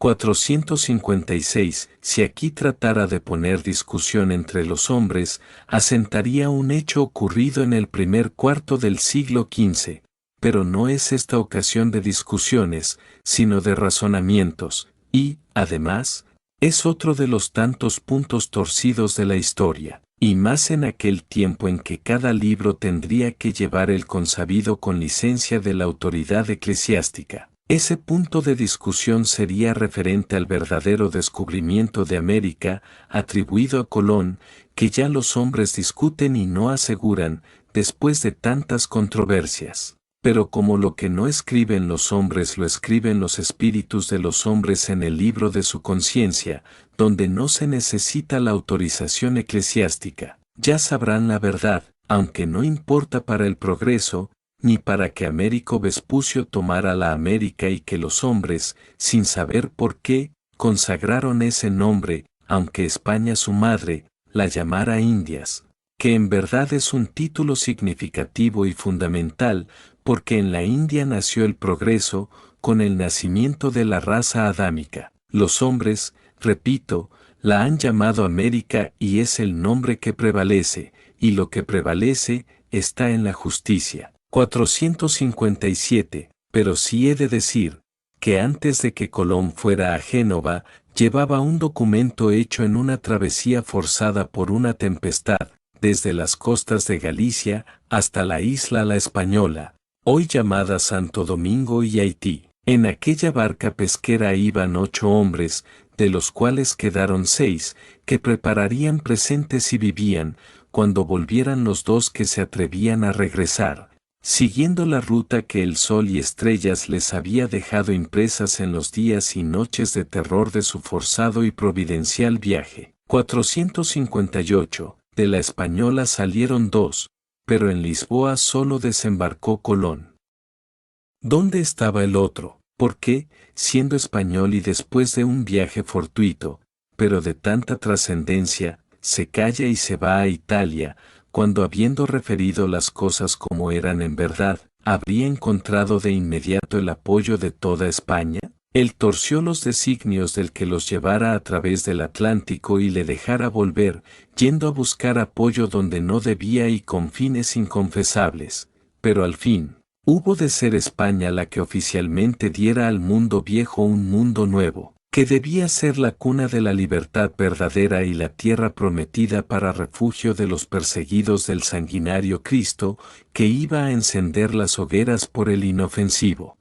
456. Si aquí tratara de poner discusión entre los hombres, asentaría un hecho ocurrido en el primer cuarto del siglo XV, pero no es esta ocasión de discusiones, sino de razonamientos, y, además, es otro de los tantos puntos torcidos de la historia, y más en aquel tiempo en que cada libro tendría que llevar el consabido con licencia de la autoridad eclesiástica. Ese punto de discusión sería referente al verdadero descubrimiento de América, atribuido a Colón, que ya los hombres discuten y no aseguran, después de tantas controversias. Pero como lo que no escriben los hombres lo escriben los espíritus de los hombres en el libro de su conciencia, donde no se necesita la autorización eclesiástica, ya sabrán la verdad, aunque no importa para el progreso, ni para que Américo Vespucio tomara la América y que los hombres, sin saber por qué, consagraron ese nombre, aunque España su madre, la llamara Indias, que en verdad es un título significativo y fundamental, porque en la India nació el progreso, con el nacimiento de la raza adámica. Los hombres, repito, la han llamado América y es el nombre que prevalece, y lo que prevalece está en la justicia. 457, pero sí he de decir, que antes de que Colón fuera a Génova, llevaba un documento hecho en una travesía forzada por una tempestad, desde las costas de Galicia hasta la isla La Española, hoy llamada Santo Domingo y Haití. En aquella barca pesquera iban 8 hombres, de los cuales quedaron 6, que prepararían presentes y vivían, cuando volvieran los 2 que se atrevían a regresar, siguiendo la ruta que el sol y estrellas les había dejado impresas en los días y noches de terror de su forzado y providencial viaje. 458. De la Española salieron 2, pero en Lisboa solo desembarcó Colón. ¿Dónde estaba el otro? ¿Por qué, siendo español y después de un viaje fortuito, pero de tanta trascendencia, se calla y se va a Italia, cuando habiendo referido las cosas como eran en verdad, habría encontrado de inmediato el apoyo de toda España? Él torció los designios del que los llevara a través del Atlántico y le dejara volver, yendo a buscar apoyo donde no debía y con fines inconfesables, pero al fin, hubo de ser España la que oficialmente diera al mundo viejo un mundo nuevo, que debía ser la cuna de la libertad verdadera y la tierra prometida para refugio de los perseguidos del sanguinario Cristo, que iba a encender las hogueras por el inofensivo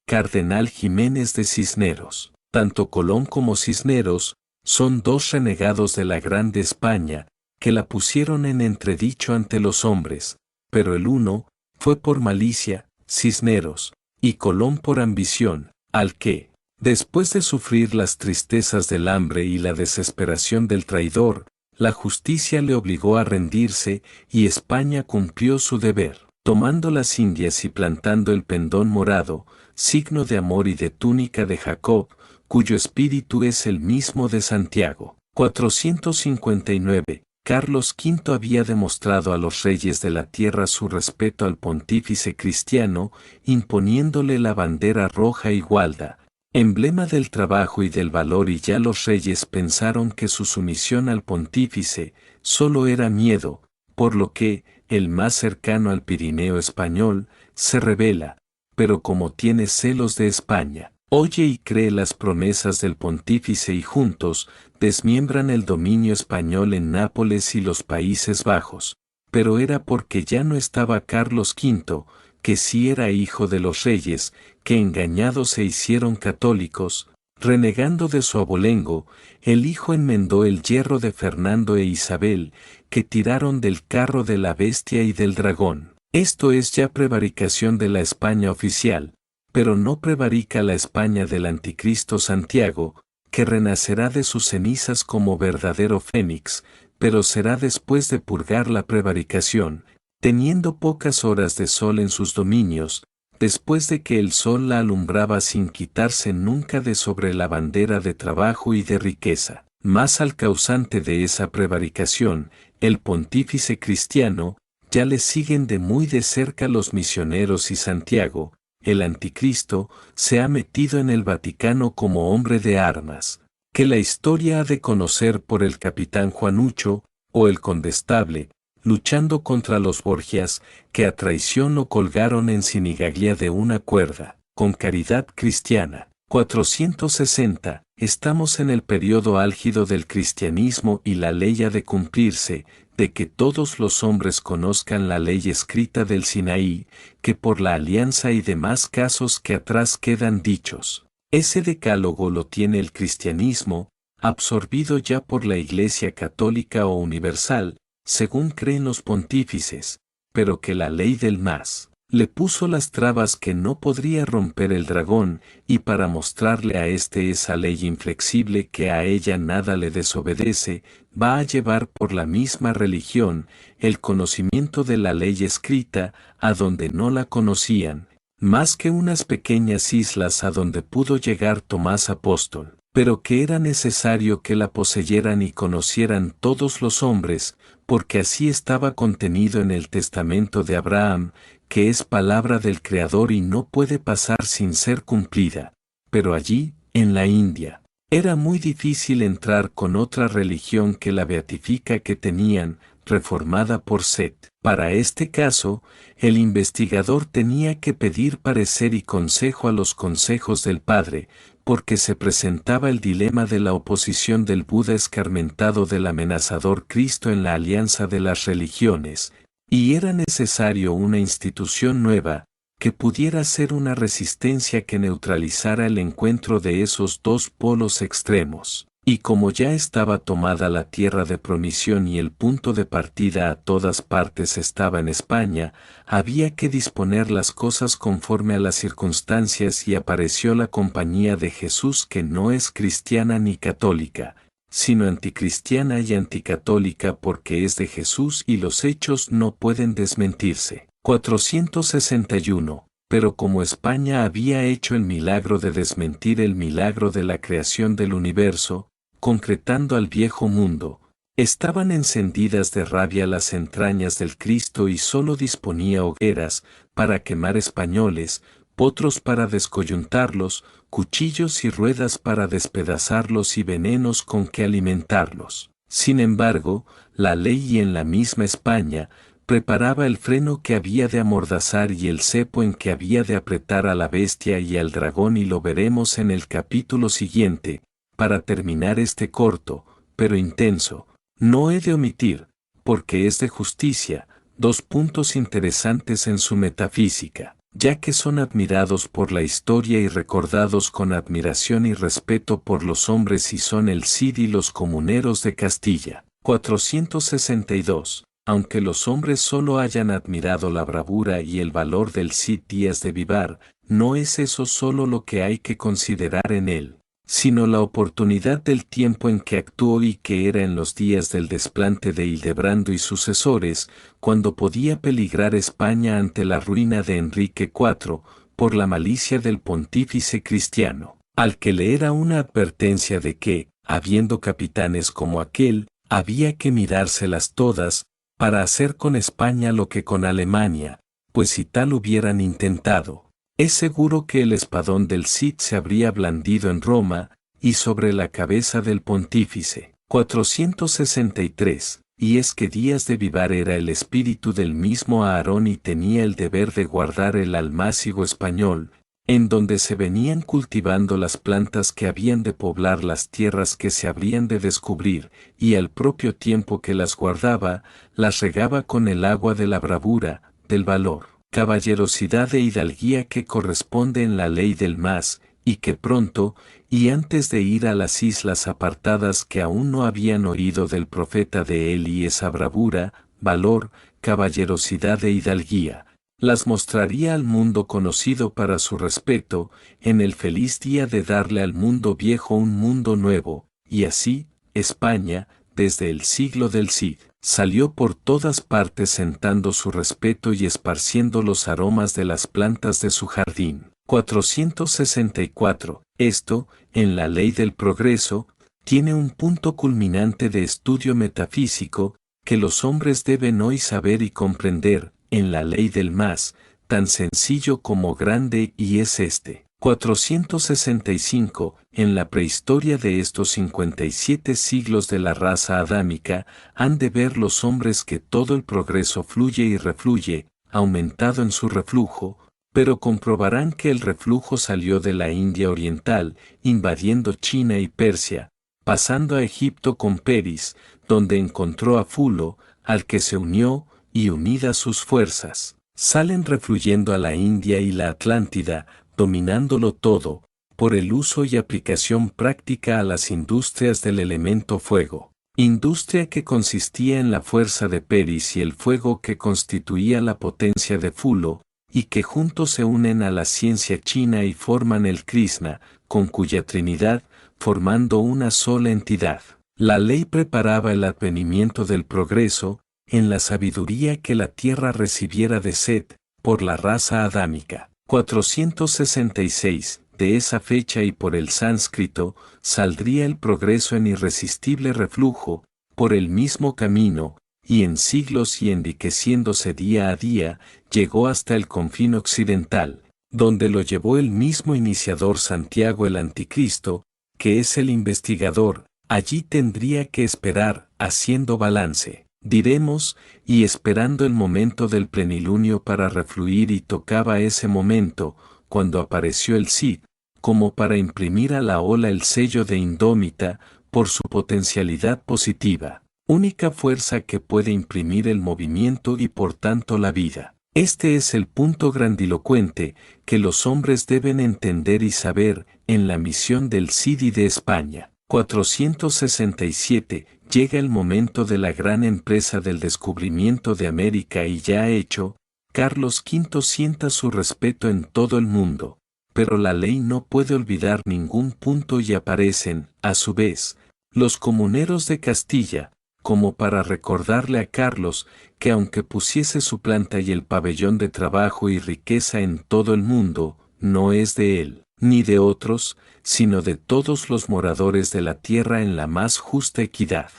Cardenal Jiménez de Cisneros. Tanto Colón como Cisneros son 2 renegados de la Grande España, que la pusieron en entredicho ante los hombres, pero el uno fue por malicia, Cisneros, y Colón por ambición, al que, después de sufrir las tristezas del hambre y la desesperación del traidor, la justicia le obligó a rendirse y España cumplió su deber, tomando las Indias y plantando el pendón morado, signo de amor y de túnica de Jacob, cuyo espíritu es el mismo de Santiago. 459. Carlos V había demostrado a los reyes de la tierra su respeto al pontífice cristiano, imponiéndole la bandera roja y gualda, emblema del trabajo y del valor, y ya los reyes pensaron que su sumisión al pontífice solo era miedo, por lo que, el más cercano al Pirineo español, se rebela, pero como tiene celos de España, oye y cree las promesas del pontífice y juntos desmiembran el dominio español en Nápoles y los Países Bajos, pero era porque ya no estaba Carlos V, que sí era hijo de los reyes, que engañados se hicieron católicos, renegando de su abolengo, el hijo enmendó el yerro de Fernando e Isabel, que tiraron del carro de la bestia y del dragón. Esto es ya prevaricación de la España oficial, pero no prevarica la España del anticristo Santiago, que renacerá de sus cenizas como verdadero fénix, pero será después de purgar la prevaricación, teniendo pocas horas de sol en sus dominios, después de que el sol la alumbraba sin quitarse nunca de sobre la bandera de trabajo y de riqueza. Más al causante de esa prevaricación, el pontífice cristiano, ya le siguen de muy de cerca los misioneros y Santiago, el anticristo, se ha metido en el Vaticano como hombre de armas, que la historia ha de conocer por el capitán Juanucho, o el condestable, luchando contra los Borgias, que a traición lo colgaron en Sinigaglia de una cuerda, con caridad cristiana. 460. Estamos en el periodo álgido del cristianismo y la ley ha de cumplirse, de que todos los hombres conozcan la ley escrita del Sinaí, que por la alianza y demás casos que atrás quedan dichos. Ese decálogo lo tiene el cristianismo, absorbido ya por la Iglesia católica o universal, según creen los pontífices, pero que la ley del más le puso las trabas que no podría romper el dragón, y para mostrarle a éste esa ley inflexible que a ella nada le desobedece, va a llevar por la misma religión el conocimiento de la ley escrita a donde no la conocían, más que unas pequeñas islas a donde pudo llegar Tomás Apóstol, pero que era necesario que la poseyeran y conocieran todos los hombres, porque así estaba contenido en el testamento de Abraham, que es palabra del Creador y no puede pasar sin ser cumplida. Pero allí, en la India, era muy difícil entrar con otra religión que la beatífica que tenían, reformada por Set. Para este caso, el investigador tenía que pedir parecer y consejo a los consejos del Padre, porque se presentaba el dilema de la oposición del Buda escarmentado del amenazador Cristo en la alianza de las religiones, y era necesario una institución nueva, que pudiera ser una resistencia que neutralizara el encuentro de esos dos polos extremos. Y como ya estaba tomada la tierra de promisión y el punto de partida a todas partes estaba en España, había que disponer las cosas conforme a las circunstancias y apareció la Compañía de Jesús que no es cristiana ni católica, sino anticristiana y anticatólica porque es de Jesús y los hechos no pueden desmentirse. 461. Pero como España había hecho el milagro de desmentir el milagro de la creación del universo, concretando al viejo mundo, estaban encendidas de rabia las entrañas del Cristo y sólo disponía hogueras para quemar españoles, potros para descoyuntarlos, cuchillos y ruedas para despedazarlos y venenos con que alimentarlos. Sin embargo, la ley y en la misma España, preparaba el freno que había de amordazar y el cepo en que había de apretar a la bestia y al dragón y lo veremos en el capítulo siguiente. Para terminar este corto, pero intenso, no he de omitir, porque es de justicia, dos puntos interesantes en su metafísica, ya que son admirados por la historia y recordados con admiración y respeto por los hombres y son el Cid y los comuneros de Castilla. 462. Aunque los hombres solo hayan admirado la bravura y el valor del Cid Díaz de Vivar, no es eso solo lo que hay que considerar en él, sino la oportunidad del tiempo en que actuó y que era en los días del desplante de Hildebrando y sucesores, cuando podía peligrar España ante la ruina de Enrique IV, por la malicia del pontífice cristiano, al que le era una advertencia de que, habiendo capitanes como aquel, había que mirárselas todas, para hacer con España lo que con Alemania, pues si tal hubieran intentado, es seguro que el espadón del Cid se habría blandido en Roma, y sobre la cabeza del pontífice. 463. Y es que Díaz de Vivar era el espíritu del mismo Aarón y tenía el deber de guardar el almácigo español, en donde se venían cultivando las plantas que habían de poblar las tierras que se habrían de descubrir, y al propio tiempo que las guardaba, las regaba con el agua de la bravura, del valor, caballerosidad e hidalguía que corresponde en la ley del más, y que pronto, y antes de ir a las islas apartadas que aún no habían oído del profeta de él y esa bravura, valor, caballerosidad e hidalguía, las mostraría al mundo conocido para su respeto, en el feliz día de darle al mundo viejo un mundo nuevo, y así, España, desde el siglo del Cid, salió por todas partes sentando su respeto y esparciendo los aromas de las plantas de su jardín. 464. Esto, en la ley del progreso, tiene un punto culminante de estudio metafísico, que los hombres deben hoy saber y comprender. En la ley del más, tan sencillo como grande y es este. 465. En la prehistoria de estos 57 siglos de la raza adámica, han de ver los hombres que todo el progreso fluye y refluye, aumentado en su reflujo, pero comprobarán que el reflujo salió de la India oriental, invadiendo China y Persia, pasando a Egipto con Peris, donde encontró a Fulo, al que se unió, y unidas sus fuerzas, salen refluyendo a la India y la Atlántida, dominándolo todo, por el uso y aplicación práctica a las industrias del elemento fuego. Industria que consistía en la fuerza de Peris y el fuego que constituía la potencia de Fulo, y que juntos se unen a la ciencia china y forman el Krishna, con cuya Trinidad, formando una sola entidad. La ley preparaba el advenimiento del progreso, en la sabiduría que la tierra recibiera de Set, por la raza adámica. 466. De esa fecha y por el sánscrito, saldría el progreso en irresistible reflujo, por el mismo camino, y en siglos y enriqueciéndose día a día, llegó hasta el confín occidental, donde lo llevó el mismo iniciador Santiago el Anticristo, que es el investigador. Allí tendría que esperar, haciendo balance, diremos, y esperando el momento del plenilunio para refluir, y tocaba ese momento, cuando apareció el Cid, como para imprimir a la ola el sello de indómita, por su potencialidad positiva, única fuerza que puede imprimir el movimiento y por tanto la vida. Este es el punto grandilocuente que los hombres deben entender y saber en la misión del Cid y de España. 467. Llega el momento de la gran empresa del descubrimiento de América y ya hecho, Carlos V sienta su respeto en todo el mundo, pero la ley no puede olvidar ningún punto y aparecen, a su vez, los comuneros de Castilla, como para recordarle a Carlos que aunque pusiese su planta y el pabellón de trabajo y riqueza en todo el mundo, no es de él, ni de otros, sino de todos los moradores de la tierra en la más justa equidad.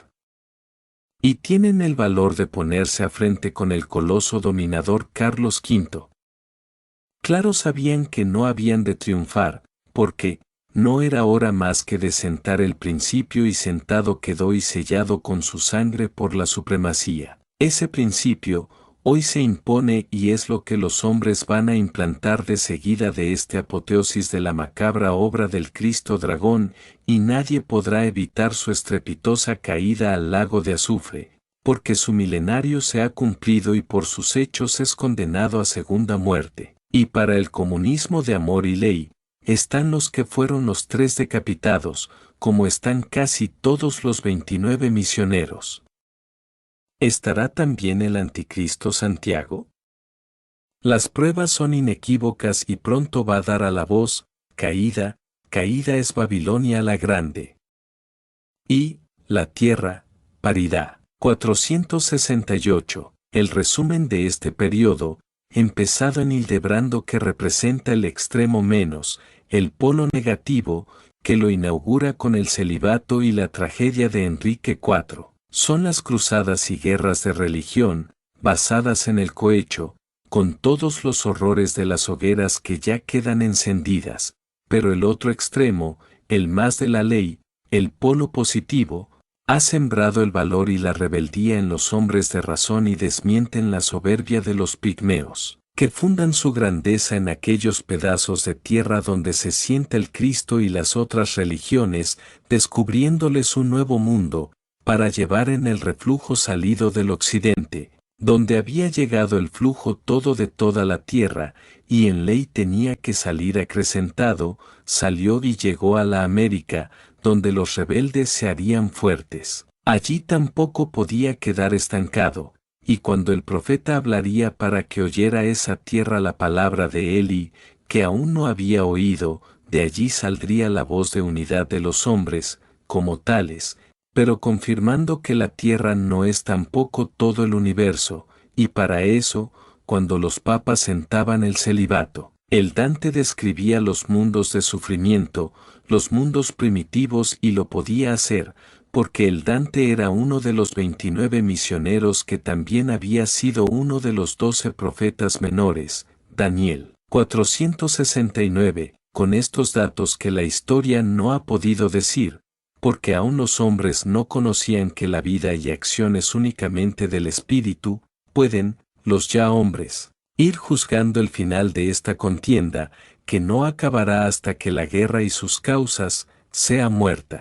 Y tienen el valor de ponerse a frente con el coloso dominador Carlos V. Claro sabían que no habían de triunfar, porque no era hora más que de sentar el principio y sentado quedó y sellado con su sangre por la supremacía. Ese principio, hoy se impone y es lo que los hombres van a implantar de seguida de este apoteosis de la macabra obra del Cristo dragón, y nadie podrá evitar su estrepitosa caída al lago de azufre, porque su milenario se ha cumplido y por sus hechos es condenado a segunda muerte. Y para el comunismo de amor y ley, están los que fueron los 3 decapitados, como están casi todos los 29 misioneros. ¿Estará también el anticristo Santiago? Las pruebas son inequívocas y pronto va a dar a la voz, caída, caída es Babilonia la grande. Y, la tierra, parirá. 468. El resumen de este periodo, empezado en Hildebrando que representa el extremo menos, el polo negativo, que lo inaugura con el celibato y la tragedia de Enrique IV. Son las cruzadas y guerras de religión, basadas en el cohecho, con todos los horrores de las hogueras que ya quedan encendidas, pero el otro extremo, el más de la ley, el polo positivo, ha sembrado el valor y la rebeldía en los hombres de razón y desmienten la soberbia de los pigmeos, que fundan su grandeza en aquellos pedazos de tierra donde se sienta el Cristo y las otras religiones, descubriéndoles un nuevo mundo, para llevar en el reflujo salido del occidente, donde había llegado el flujo todo de toda la tierra, y en ley tenía que salir acrecentado, salió y llegó a la América, donde los rebeldes se harían fuertes. Allí tampoco podía quedar estancado, y cuando el profeta hablaría para que oyera esa tierra la palabra de Eli, que aún no había oído, de allí saldría la voz de unidad de los hombres, como tales, pero confirmando que la tierra no es tampoco todo el universo, y para eso, cuando los papas sentaban el celibato, el Dante describía los mundos de sufrimiento, los mundos primitivos y lo podía hacer, porque el Dante era uno de los 29 misioneros que también había sido uno de los 12 profetas menores, Daniel 469, con estos datos que la historia no ha podido decir, porque aún los hombres no conocían que la vida y acciones únicamente del espíritu, pueden, los ya hombres, ir juzgando el final de esta contienda, que no acabará hasta que la guerra y sus causas sea muerta.